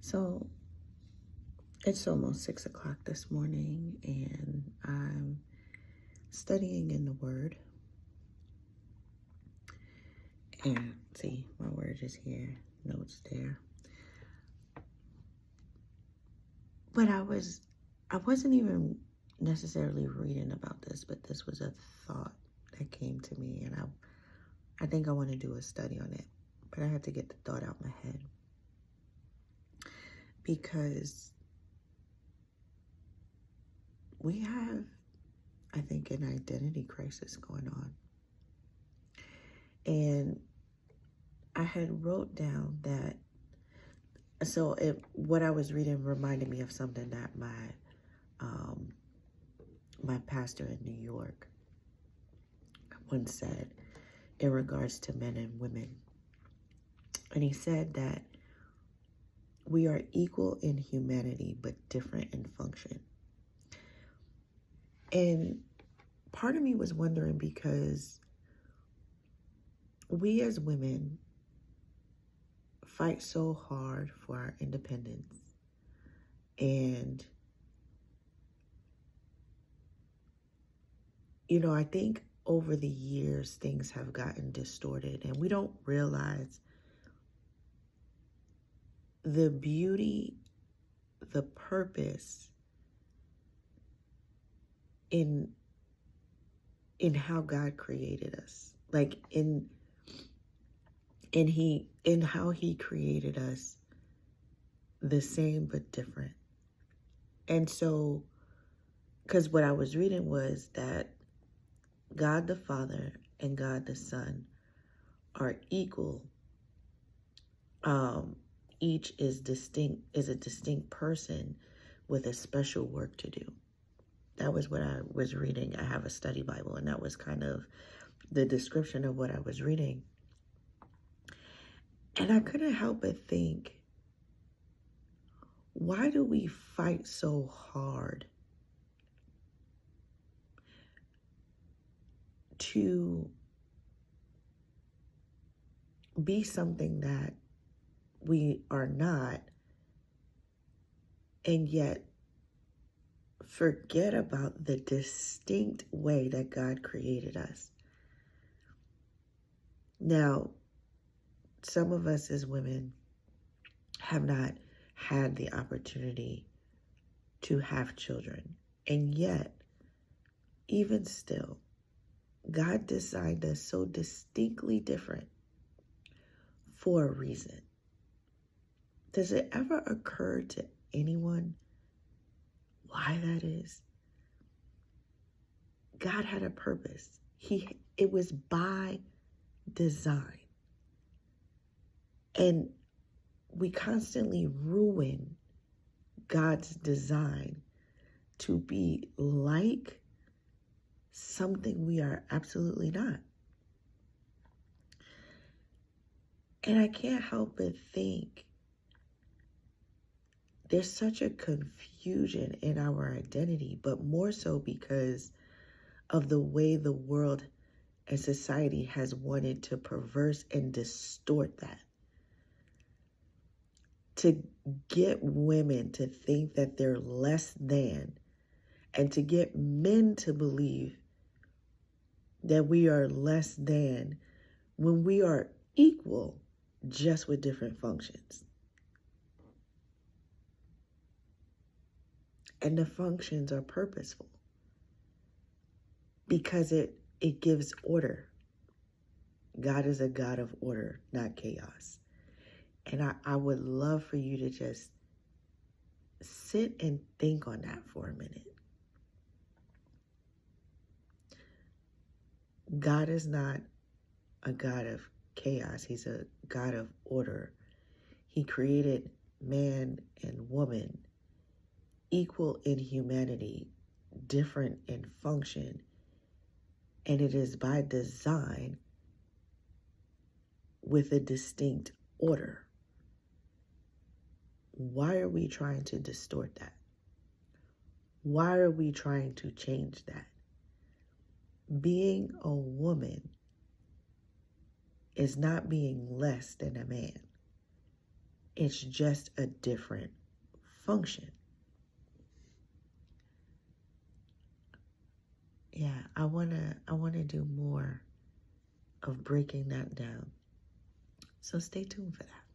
So it's almost 6 o'clock this morning, and I'm studying in the Word. And see, my word is here, notes there. But I wasn't even necessarily reading about this, but this was a thought that came to me, and I think I want to do a study on it. But I had to get the thought out my head because we have, I think, an identity crisis going on. And I had wrote down that, what I was reading reminded me of something that my pastor in New York once said in regards to men and women. And he said that we are equal in humanity, but different in function. And part of me was wondering, because we as women fight so hard for our independence, and I think over the years things have gotten distorted, and we don't realize the beauty, the purpose in how God created us, like in how he created us the same but different. And so, because what I was reading was that God the Father and God the Son are equal. Each is a distinct person with a special work to do. That was what I was reading. I have a study Bible, and that was kind of the description of what I was reading. And I couldn't help but think, why do we fight so hard to be something that we are not, and yet forget about the distinct way that God created us? Now, some of us as women have not had the opportunity to have children, and yet, even still, God designed us so distinctly different for a reason. Does it ever occur to anyone why that is? God had a purpose. It was by design. And we constantly ruin God's design to be like something we are absolutely not. And I can't help but think there's such a confusion in our identity, but more so because of the way the world and society has wanted to perverse and distort that. To get women to think that they're less than, and to get men to believe that we are less than when we are equal, just with different functions. And the functions are purposeful because it gives order. God is a God of order, not chaos. And I would love for you to just sit and think on that for a minute. God is not a God of chaos. He's a God of order. He created man and woman equal in humanity, different in function, and it is by design with a distinct order. Why are we trying to distort that? Why are we trying to change that? Being a woman is not being less than a man. It's just a different function. Yeah, I wanna do more of breaking that down. So stay tuned for that.